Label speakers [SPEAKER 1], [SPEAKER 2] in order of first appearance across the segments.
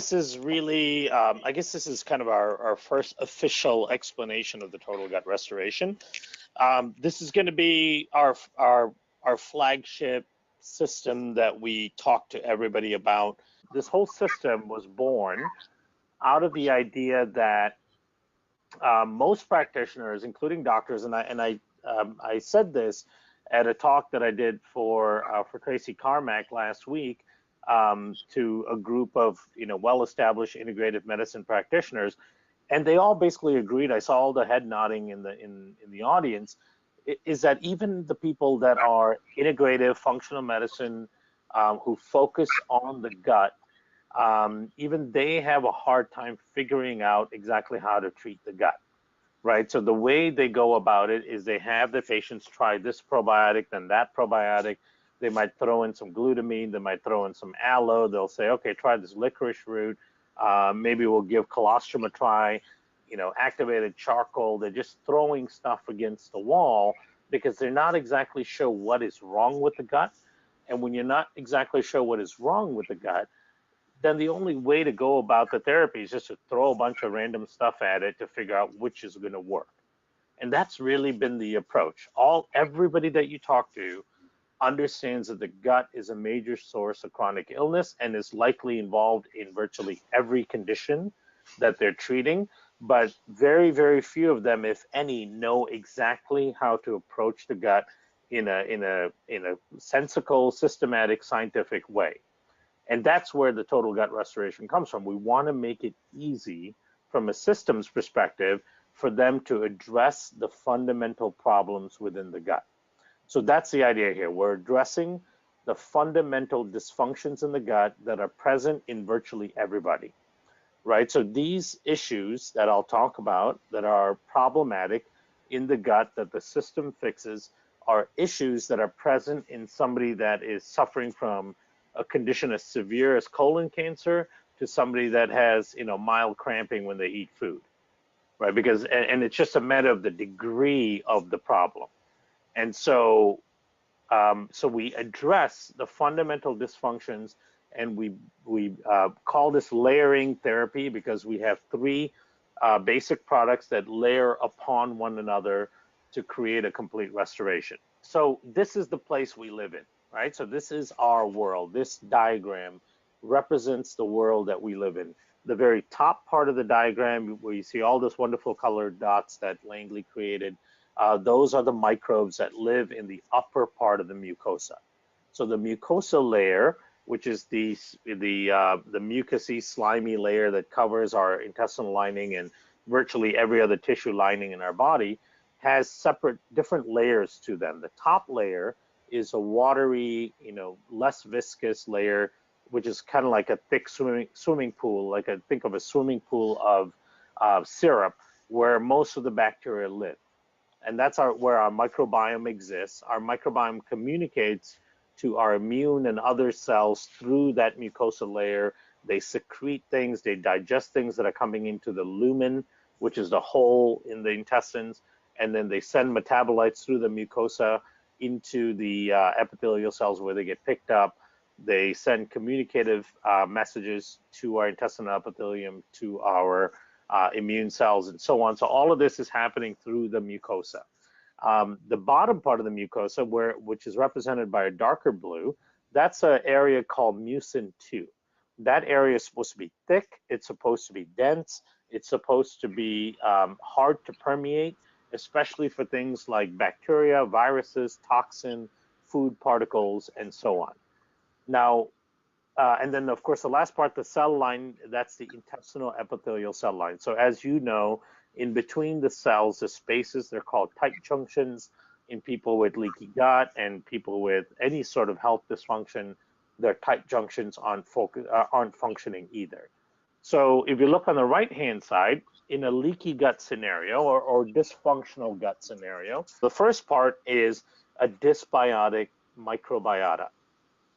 [SPEAKER 1] this is really, I guess this is kind of our first official explanation of the total gut restoration. This is going to be our flagship system that we talk to everybody about. This whole system was born out of the idea that most practitioners, including doctors, and I said this at a talk that I did for Tracy Carmack last week to a group of well-established integrative medicine practitioners, and they all basically agreed. I saw all the head nodding in the audience. Is that even the people that are integrative functional medicine who focus on the gut, even they have a hard time figuring out exactly how to treat the gut, right? So the way they go about it is they have the patients try this probiotic, then that probiotic. They might throw in some glutamine, they might throw in some aloe. They'll say, okay, try this licorice root. Maybe we'll give colostrum a try, activated charcoal. They're just throwing stuff against the wall because they're not exactly sure what is wrong with the gut. And when you're not exactly sure what is wrong with the gut, then the only way to go about the therapy is just to throw a bunch of random stuff at it to figure out which is going to work. And that's really been the approach. Everybody that you talk to understands that the gut is a major source of chronic illness and is likely involved in virtually every condition that they're treating, but very, very few of them, if any, know exactly how to approach the gut in a sensical, systematic, scientific way. And that's where the total gut restoration comes from. We want to make it easy from a systems perspective for them to address the fundamental problems within the gut. So that's the idea here. We're addressing the fundamental dysfunctions in the gut that are present in virtually everybody, right? So these issues that I'll talk about that are problematic in the gut that the system fixes are issues that are present in somebody that is suffering from a condition as severe as colon cancer to somebody that has, mild cramping when they eat food, right? Because, and it's just a matter of the degree of the problem. And so, so we address the fundamental dysfunctions, and we call this layering therapy because we have three basic products that layer upon one another to create a complete restoration. So this is the place we live in, right? So this is our world. This diagram represents the world that we live in. The very top part of the diagram, where you see all those wonderful colored dots that Langley created, those are the microbes that live in the upper part of the mucosa. So the mucosa layer, which is the mucousy, slimy layer that covers our intestinal lining and virtually every other tissue lining in our body, has separate, different layers to them. The top layer is a watery, less viscous layer, which is kind of like a thick swimming pool, think of a swimming pool of syrup where most of the bacteria live. And that's where our microbiome exists. Our microbiome communicates to our immune and other cells through that mucosa layer. They secrete things, they digest things that are coming into the lumen, which is the hole in the intestines, and then they send metabolites through the mucosa into the epithelial cells where they get picked up. They send communicative messages to our intestinal epithelium, to our immune cells, and so on. So all of this is happening through the mucosa. The bottom part of the mucosa, which is represented by a darker blue, that's an area called mucin 2. That area is supposed to be thick, it's supposed to be dense, it's supposed to be hard to permeate, especially for things like bacteria, viruses, toxin, food particles, and so on. Now, and then of course the last part, the cell line, that's the intestinal epithelial cell line. So as you know, in between the cells, the spaces, they're called tight junctions. In people with leaky gut and people with any sort of health dysfunction, their tight junctions aren't functioning either. So if you look on the right-hand side, in a leaky gut scenario or dysfunctional gut scenario, the first part is a dysbiotic microbiota,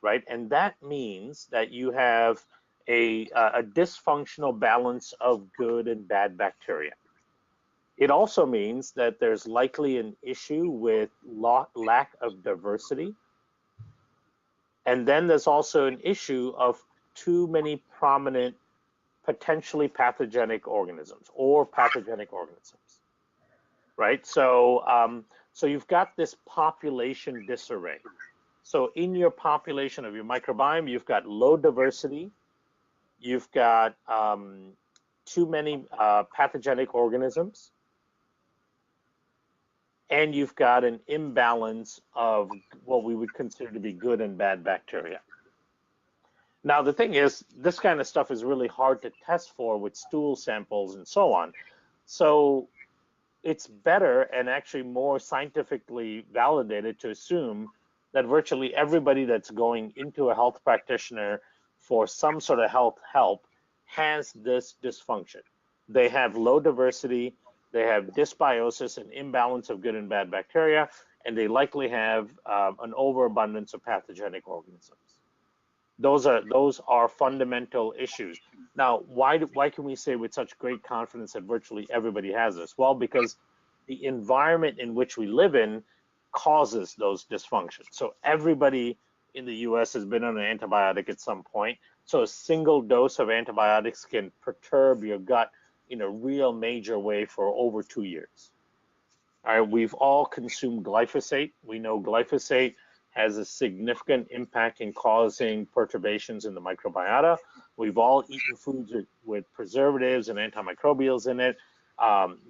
[SPEAKER 1] right? And that means that you have a dysfunctional balance of good and bad bacteria. It also means that there's likely an issue with lack of diversity. And then there's also an issue of too many prominent potentially pathogenic organisms or pathogenic organisms, right? So you've got this population disarray. So in your population of your microbiome, you've got low diversity, you've got too many pathogenic organisms, and you've got an imbalance of what we would consider to be good and bad bacteria. Now, the thing is, this kind of stuff is really hard to test for with stool samples and so on. So it's better and actually more scientifically validated to assume that virtually everybody that's going into a health practitioner for some sort of health help has this dysfunction. They have low diversity, they have dysbiosis and imbalance of good and bad bacteria, and they likely have an overabundance of pathogenic organisms. Those are fundamental issues. Now, why can we say with such great confidence that virtually everybody has this? Well, because the environment in which we live in causes those dysfunctions. So everybody in the US has been on an antibiotic at some point. So a single dose of antibiotics can perturb your gut in a real major way for over 2 years. All right, we've all consumed glyphosate. We know glyphosate has a significant impact in causing perturbations in the microbiota. We've all eaten foods with preservatives and antimicrobials in it.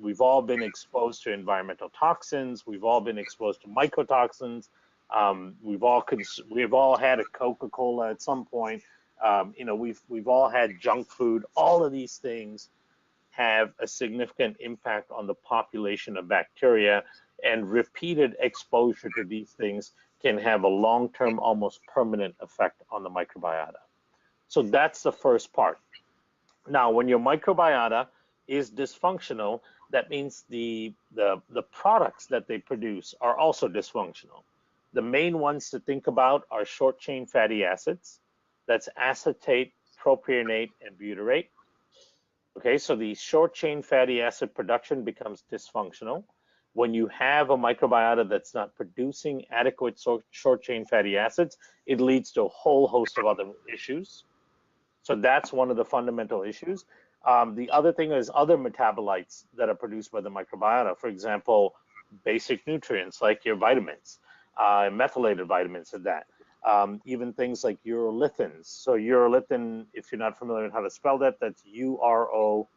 [SPEAKER 1] We've all been exposed to environmental toxins. We've all been exposed to mycotoxins. We've all had a Coca-Cola at some point. We've all had junk food. All of these things have a significant impact on the population of bacteria, and repeated exposure to these things can have a long-term, almost permanent effect on the microbiota. So that's the first part. Now, when your microbiota is dysfunctional, that means the products that they produce are also dysfunctional. The main ones to think about are short-chain fatty acids. That's acetate, propionate, and butyrate. Okay, so the short-chain fatty acid production becomes dysfunctional. When you have a microbiota that's not producing adequate short-chain fatty acids, it leads to a whole host of other issues. So that's one of the fundamental issues. The other thing is other metabolites that are produced by the microbiota. For example, basic nutrients like your vitamins, methylated vitamins and that. Even things like urolithins. So urolithin, if you're not familiar with how to spell that, that's UROLITHINS.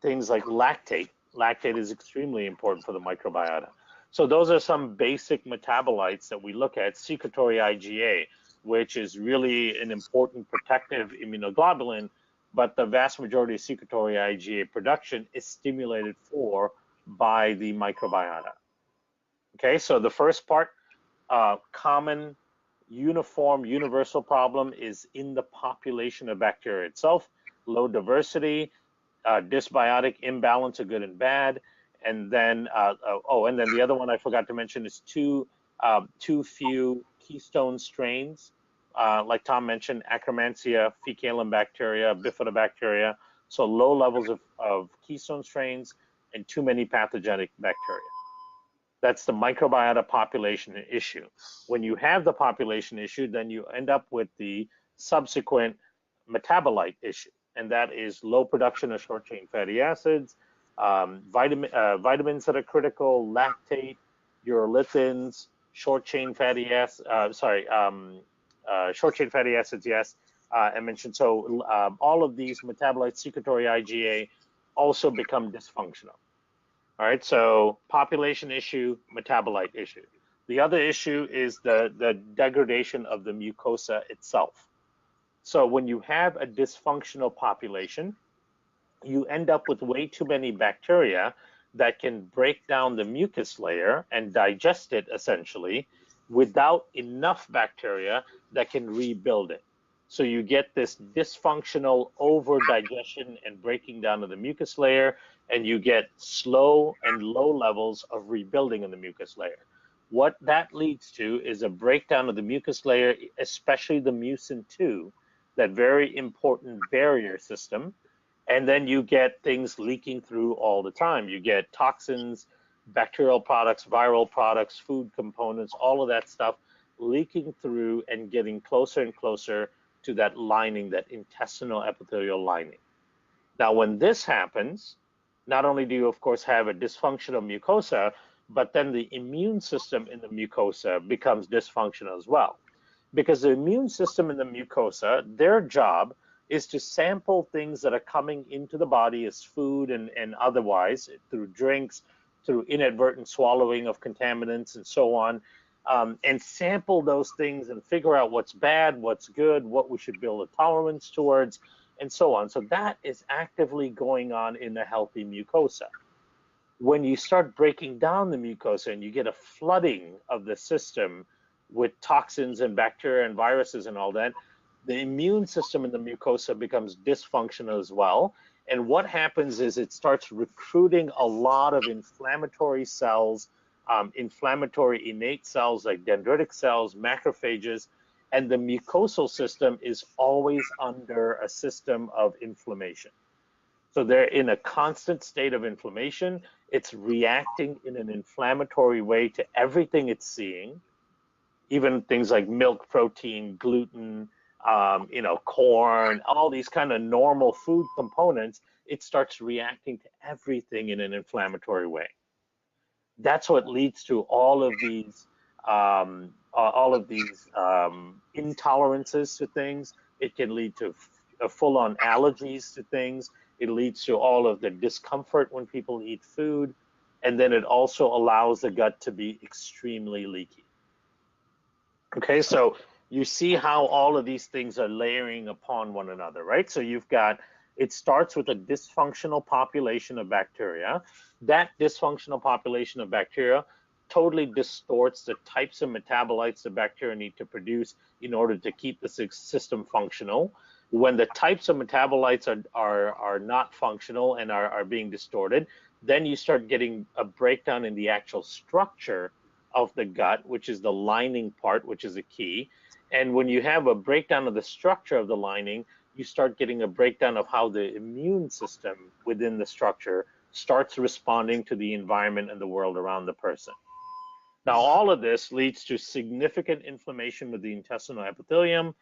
[SPEAKER 1] Things like lactate. Lactate is extremely important for the microbiota. So those are some basic metabolites that we look at. Secretory IgA, which is really an important protective immunoglobulin, but the vast majority of secretory IgA production is stimulated by the microbiota. Okay, so the first part, common, uniform, universal problem is in the population of bacteria itself. Low diversity, dysbiotic imbalance of good and bad, and then and then the other one I forgot to mention is too few keystone strains, like Tom mentioned, Akkermansia, fecalum bacteria, bifidobacteria. So low levels of keystone strains and too many pathogenic bacteria. That's the microbiota population issue. When you have the population issue, then you end up with the subsequent metabolite issue. And that is low production of short-chain fatty acids, vitamins that are critical, lactate, urolithins, short-chain fatty acids, short-chain fatty acids, yes, I mentioned. So all of these metabolites, secretory IgA, also become dysfunctional. All right, so population issue, metabolite issue. The other issue is the degradation of the mucosa itself. So when you have a dysfunctional population, you end up with way too many bacteria that can break down the mucus layer and digest it essentially without enough bacteria that can rebuild it. So you get this dysfunctional over-digestion and breaking down of the mucus layer, and you get slow and low levels of rebuilding in the mucus layer. What that leads to is a breakdown of the mucus layer, especially the mucin 2, that very important barrier system, and then you get things leaking through all the time. You get toxins, bacterial products, viral products, food components, all of that stuff leaking through and getting closer and closer to that lining, that intestinal epithelial lining. Now, when this happens, not only do you, of course, have a dysfunctional mucosa, but then the immune system in the mucosa becomes dysfunctional as well. Because the immune system in the mucosa, their job is to sample things that are coming into the body as food and otherwise, through drinks, through inadvertent swallowing of contaminants and so on, and sample those things and figure out what's bad, what's good, what we should build a tolerance towards, and so on. So that is actively going on in a healthy mucosa. When you start breaking down the mucosa and you get a flooding of the system with toxins and bacteria and viruses and all that, the immune system in the mucosa becomes dysfunctional as well. And what happens is it starts recruiting a lot of inflammatory cells, inflammatory innate cells like dendritic cells, macrophages, and the mucosal system is always under a system of inflammation. So they're in a constant state of inflammation. It's reacting in an inflammatory way to everything it's seeing, even things like milk, protein, gluten, corn, all these kind of normal food components. It starts reacting to everything in an inflammatory way. That's what leads to all of these intolerances to things. It can lead to full-on allergies to things. It leads to all of the discomfort when people eat food. And then it also allows the gut to be extremely leaky. Okay, so you see how all of these things are layering upon one another, right? So you've got, it starts with a dysfunctional population of bacteria. That dysfunctional population of bacteria totally distorts the types of metabolites the bacteria need to produce in order to keep the system functional. When the types of metabolites are not functional and are being distorted, then you start getting a breakdown in the actual structure of the gut, which is the lining part, which is a key. And when you have a breakdown of the structure of the lining, you start getting a breakdown of how the immune system within the structure starts responding to the environment and the world around the person. Now, all of this leads to significant inflammation of the intestinal epithelium,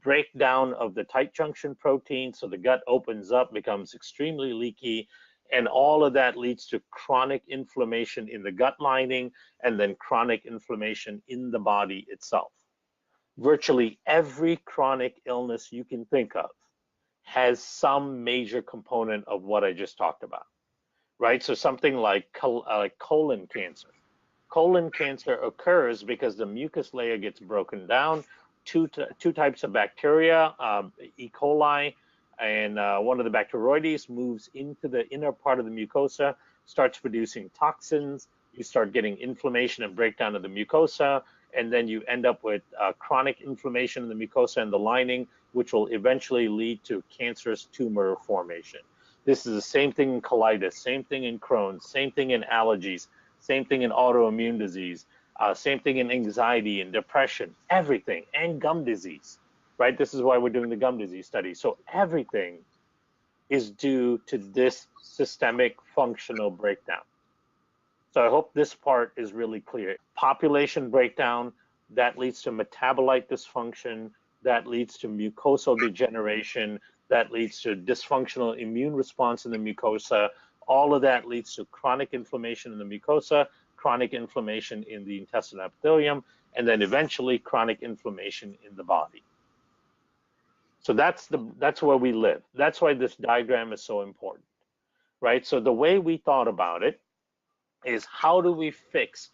[SPEAKER 1] breakdown of the tight junction protein, so the gut opens up, becomes extremely leaky, and all of that leads to chronic inflammation in the gut lining and then chronic inflammation in the body itself. Virtually every chronic illness you can think of has some major component of what I just talked about, right? So something like colon cancer. Colon cancer occurs because the mucus layer gets broken down. Two types of bacteria, E. coli, and one of the bacteroides moves into the inner part of the mucosa, starts producing toxins. You start getting inflammation and breakdown of the mucosa, and then you end up with chronic inflammation in the mucosa and the lining, which will eventually lead to cancerous tumor formation. This is the same thing in colitis, same thing in Crohn's, same thing in allergies, same thing in autoimmune disease, same thing in anxiety and depression, everything, and gum disease, right? This is why we're doing the gum disease study. So everything is due to this systemic functional breakdown. So I hope this part is really clear. Population breakdown, that leads to metabolite dysfunction, that leads to mucosal degeneration, that leads to dysfunctional immune response in the mucosa. All of that leads to chronic inflammation in the mucosa, chronic inflammation in the intestinal epithelium, and then eventually chronic inflammation in the body. So that's where we live. That's why this diagram is so important, right? So the way we thought about it is, how do we fix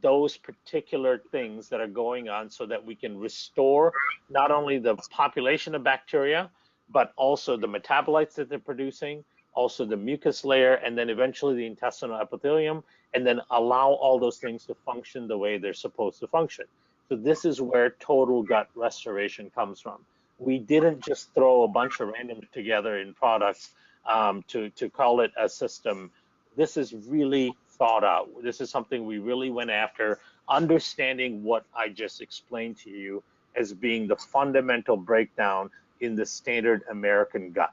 [SPEAKER 1] those particular things that are going on so that we can restore not only the population of bacteria, but also the metabolites that they're producing, also the mucus layer, and then eventually the intestinal epithelium, and then allow all those things to function the way they're supposed to function. So this is where total gut restoration comes from. We didn't just throw a bunch of random together in products to call it a system. This is really thought out. This is something we really went after, understanding what I just explained to you as being the fundamental breakdown in the standard American gut.